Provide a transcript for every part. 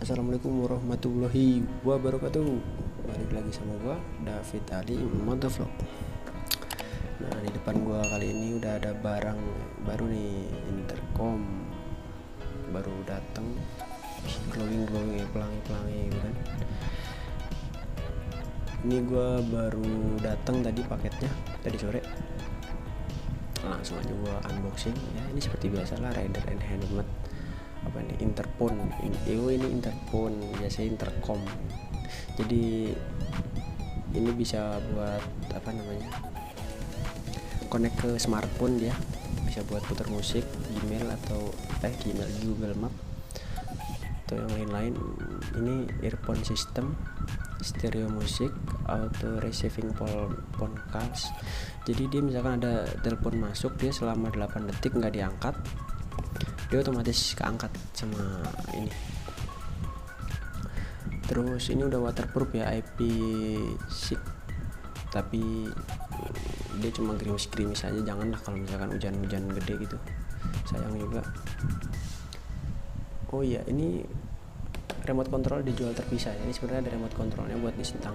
Assalamualaikum warahmatullahi wabarakatuh. Balik lagi sama gua David Ali Motovlog. Nah, di depan gua kali ini udah ada barang baru nih, intercom baru datang, glowing ya, pelangi gitu kan. Ini gua baru datang tadi paketnya tadi sore. Langsung aja gua unboxing ya. Ini seperti biasalah, Rider and Helmet apa nih, interphone. Ini interphone, biasanya intercom. Jadi ini bisa buat apa namanya, connect ke smartphone, dia bisa buat putar musik, Gmail atau Gmail, Google Map atau yang lain-lain. Ini earphone system, stereo musik, auto receiving phone calls. Jadi dia misalkan ada telepon masuk, dia selama 8 detik nggak diangkat, dia otomatis keangkat sama ini. Terus ini udah waterproof ya, IP6, tapi dia cuma gerimis aja. Janganlah kalau misalkan hujan gede gitu, sayang juga. Oh iya, ini remote control dijual terpisah ya. Ini sebenarnya ada remote controlnya buat di stang,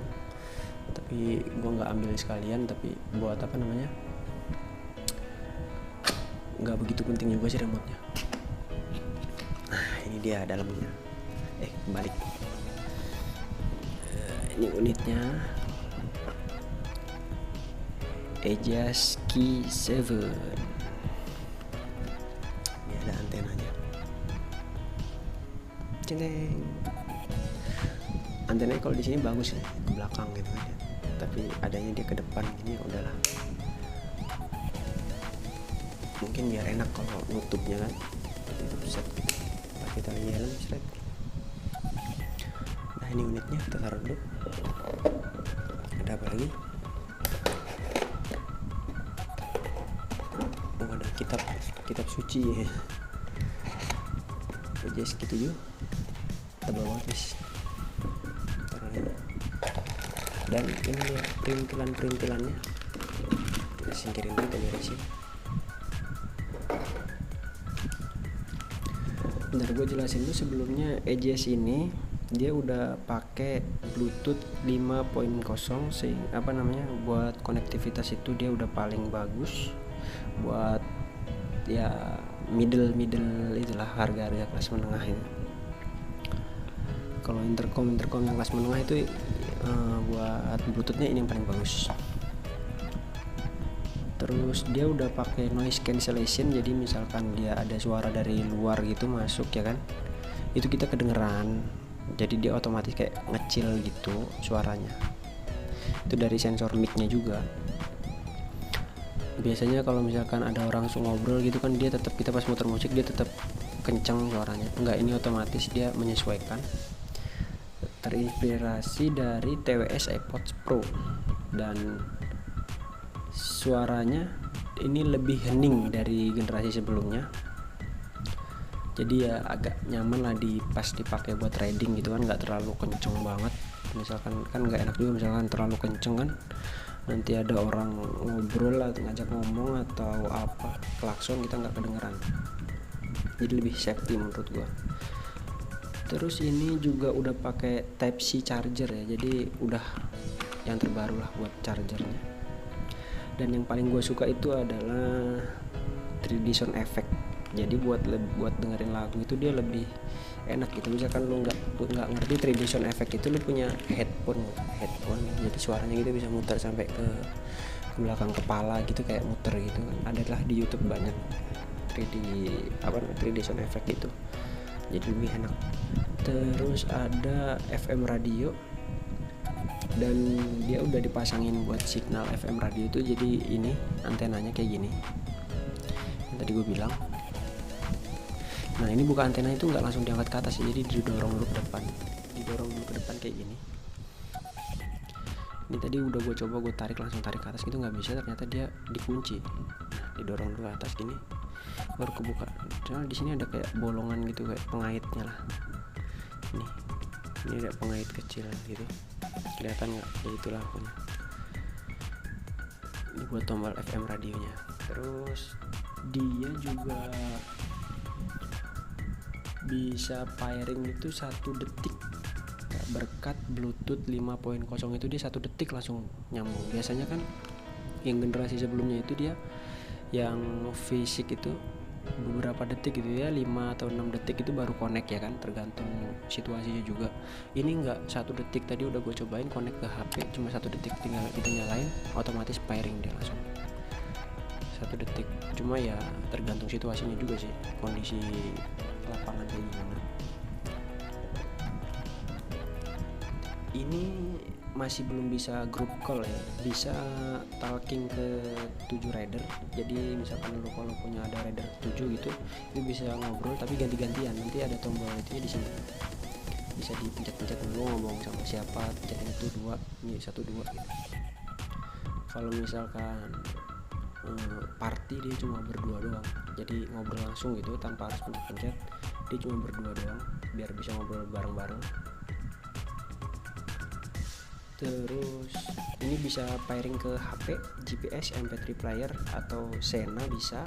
tapi gua nggak ambil sekalian. Tapi buat apa namanya, nggak begitu penting juga sih remote-nya. Ini dia dalamnya. Balik. Ini unitnya Aegis Key 7. Ini ada antenanya. Ceng. Antenanya kalau di sini bagus ya, ke belakang gitu kan ya. Tapi adanya dia ke depan gini, udahlah. Mungkin biar enak kalau nutupnya kan. Tutup set gitu. Kita lagi helm straight. Nah, ini unitnya kita taruh dulu. Ada apa lagi? Oh, ada kitab suci ya. Aegis gitu juga. Tebal banget guys. Taruh ini. Dan ini dia perintilannya. Kita singkirin dulu, kita beresin. Bentar, gue jelasin dulu sebelumnya. Aegis ini dia udah pakai Bluetooth 5.0 sih, apa namanya, buat konektivitas itu dia udah paling bagus. Buat ya middle itulah, harga kelas menengah ini. Kalau intercom yang kelas menengah itu buat Bluetoothnya ini yang paling bagus. Terus dia udah pakai noise cancellation, jadi misalkan dia ada suara dari luar gitu masuk ya kan, itu kita kedengeran. Jadi dia otomatis kayak ngecil gitu suaranya. Itu dari sensor mic-nya juga. Biasanya kalau misalkan ada orang ngobrol gitu kan, dia tetap, kita pas muter musik dia tetap kenceng suaranya. Enggak, ini otomatis dia menyesuaikan. Terinspirasi dari TWS AirPods Pro, dan suaranya ini lebih hening dari generasi sebelumnya. Jadi ya agak nyaman lah pas dipakai buat riding gitu kan, nggak terlalu kenceng banget. Misalkan kan nggak enak juga misalkan terlalu kenceng kan, nanti ada orang ngobrol atau ngajak ngomong atau apa, klakson, kita nggak kedengeran. Jadi lebih safety menurut gua. Terus ini juga udah pakai Type C charger ya, jadi udah yang terbaru lah buat chargernya. Dan yang paling gue suka itu adalah 3D sound effect. Jadi buat dengerin lagu itu dia lebih enak gitu. Misalkan lu nggak ngerti 3D sound effect itu, lu punya headphone, jadi suaranya gitu bisa muter sampai ke belakang kepala gitu, kayak muter gitu kan. Adalah di YouTube banyak 3D sound effect itu. Jadi lebih enak. Terus ada FM radio, dan dia udah dipasangin buat signal FM radio itu. Jadi ini antenanya kayak gini yang tadi gue bilang. Nah, ini buka antena itu nggak langsung diangkat ke atas, jadi didorong dulu ke depan kayak gini. Ini tadi udah gue coba, gue langsung tarik ke atas gitu, nggak bisa, ternyata dia dikunci. Nah, didorong dulu ke atas gini baru kebuka. Soalnya di sini ada kayak bolongan gitu, kayak pengaitnya lah. Ini ada pengait kecil gitu, kelihatan nggak? Ya itulah punya. Ini buat tombol FM radionya. Terus dia juga bisa pairing itu 1 detik. Berkat Bluetooth 5.0 itu dia 1 detik langsung nyambung. Biasanya kan yang generasi sebelumnya itu dia yang fisik itu beberapa detik gitu ya, 5 atau 6 detik itu baru connect ya kan, tergantung situasinya juga. Ini enggak, 1 detik. Tadi udah gue cobain connect ke HP, cuma 1 detik, tinggal kita nyalain otomatis pairing dia langsung 1 detik. Cuma ya tergantung situasinya juga sih, kondisi lapangan kayak gimana. Ini masih belum bisa group call ya, bisa talking ke 7 rider. Jadi misalkan lu kalau punya ada rider 7 gitu, itu bisa ngobrol tapi ganti-gantian. Nanti ada tombol itu di sini, bisa dipencet-pencet dulu ngomong sama siapa, pencetin itu 2, ini 1 2 gitu. Kalau misalkan party dia cuma berdua doang, jadi ngobrol langsung gitu tanpa harus pencet-pencet. Dia cuma berdua doang biar bisa ngobrol bareng-bareng. Terus ini bisa pairing ke HP, GPS, MP3 player atau Sena bisa,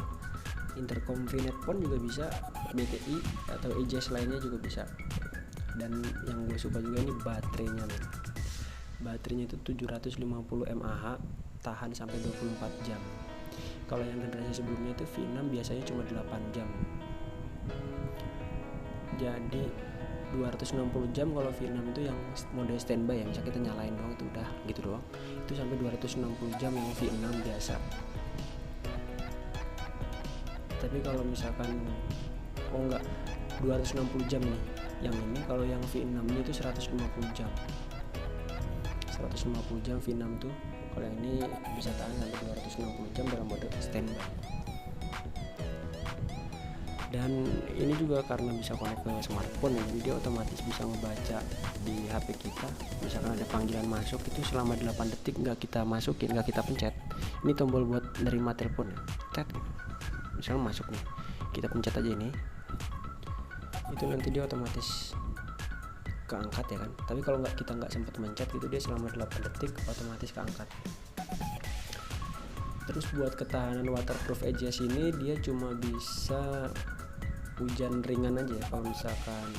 intercom VNet phone juga bisa, BTI atau EJS lainnya juga bisa. Dan yang gue suka juga ini baterainya nih. Baterainya itu 750 mAh, tahan sampai 24 jam. Kalau yang generasi sebelumnya itu V6 biasanya cuma 8 jam. Jadi 260 jam kalau V6 itu yang mode standby ya, misalnya kita nyalain doang itu udah gitu doang. Itu sampai 260 jam yang V6 biasa. Tapi kalau misalkan enggak 260 jam nih. Yang ini kalau yang V6 nya itu 150 jam. 150 jam V6 tuh. Kalau yang ini bisa tahan sampai 260 jam dalam mode standby. Dan ini juga karena bisa connect ke smartphone ya, jadi dia otomatis bisa ngebaca di HP kita. Misalkan ada panggilan masuk itu selama 8 detik nggak kita masukin, nggak kita pencet. Ini tombol buat nerima telepon ya, tet. Misalnya masuk nih, kita pencet aja ini, itu nanti dia otomatis keangkat ya kan. Tapi kalau kita nggak sempat mencet gitu, dia selama 8 detik otomatis keangkat. Terus buat ketahanan waterproof EJS ini dia cuma bisa hujan ringan aja. Kalau misalkan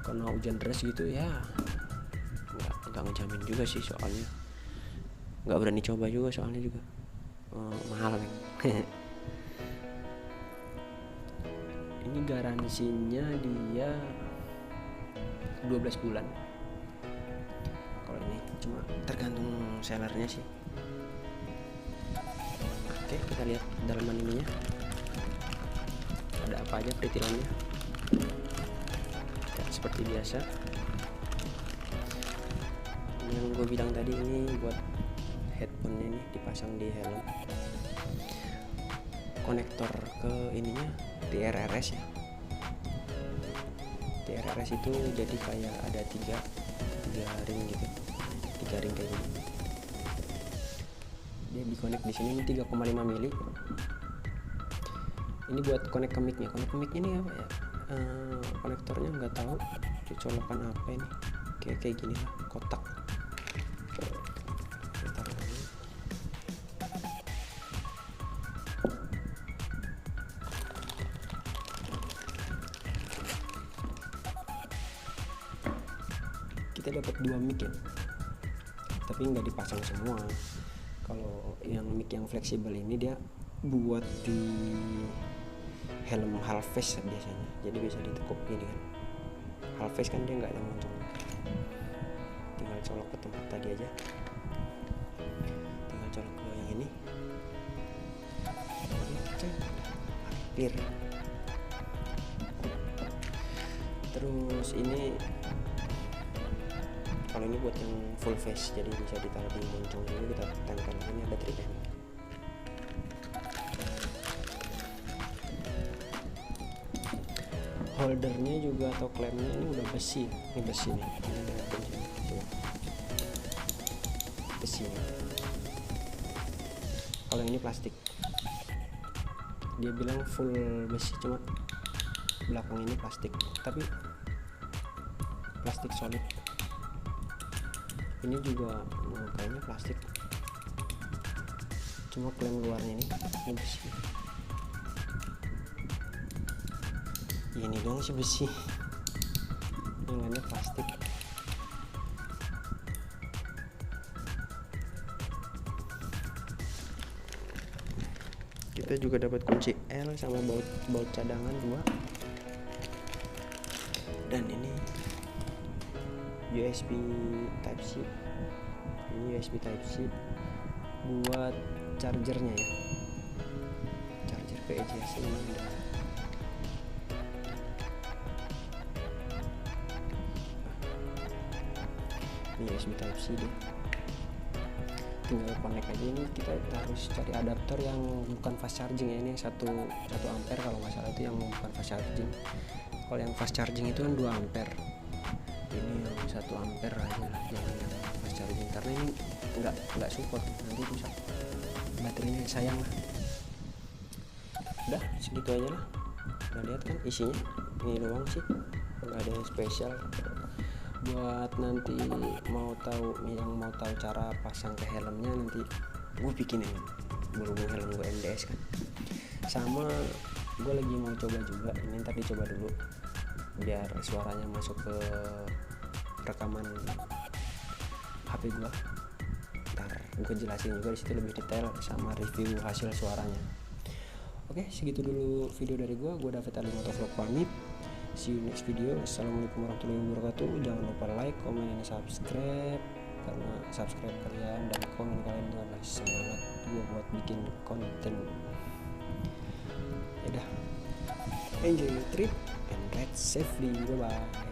kena hujan deras gitu ya nggak ngejamin juga sih, soalnya nggak berani coba juga soalnya juga mahal kan. Ini garansinya dia 12 bulan. Kalau ini cuma tergantung sellernya sih. Oke, kita lihat dalaman ininya. Ada apa aja peritilannya. Ya, seperti biasa. Yang gue bilang tadi, ini buat headphone ini dipasang di helm. Konektor ke ininya TRRS ya. TRRS itu jadi kayak ada tiga ring gitu, 3 ring kayak gini. Dia dikonek di sini, ini 3,5 mili. Ini buat konek ke mic-nya. Konek ke mic-nya ini apa ya? Konektornya nggak tahu, colokan apa ini? Kayak gini lah, kotak. Kita dapat 2 mic ya, tapi nggak dipasang semua. Kalau yang mic yang fleksibel ini dia buat di helm half face biasanya, jadi bisa ditekuk gini kan. Half face kan dia nggak ada moncong, tinggal colok ke tempat tadi aja, tinggal colok ke yang ini, clear. Terus ini kalau ini buat yang full face, jadi bisa ditaruh di moncong ini, kita tempel ini ada tripod. Holdernya juga atau klemnya ini udah besi, ini besi nih, ini ada kunci, besi nih. Kalau ini plastik, dia bilang full besi, cuma belakang ini plastik, tapi plastik solid. Ini juga kayaknya plastik, cuma klem luarnya ini besi. ini dong sih besi, yang lainnya plastik. Kita juga dapat kunci L sama baut cadangan 2. Dan ini USB Type C. Ini USB Type C buat chargernya ya. Charger PEJS ini udah. Ini USB Type C deh. Tinggal connect aja. Ini kita harus cari adaptor yang bukan fast charging ya. Ini 1 ampere kalau nggak salah, itu yang bukan fast charging. Kalau yang fast charging itu kan 2 ampere. Ini yang 1 ampere aja lah, jangan yang fast charging karena ini nggak support, nanti rusak baterainya, sayang lah. Udah segitu aja lah. Udah lihat kan isinya, ini doang sih, nggak ada yang spesial. Buat nanti yang mau tahu cara pasang ke helmnya, nanti gue bikin ini berhubung helm gue MDS kan. Sama gue lagi mau coba juga, ini ntar dicoba dulu biar suaranya masuk ke rekaman HP gue. Ntar gue jelasin juga disitu lebih detail sama review hasil suaranya. Oke, segitu dulu video dari gue David Ali Motovlog pamit. See you next video. Assalamualaikum warahmatullahi wabarakatuh. Jangan lupa like, komen, dan subscribe, karena subscribe kalian dan komen kalian itu adalah semangat gue buat bikin konten. Yaudah, enjoy your trip and ride safely. Bye bye.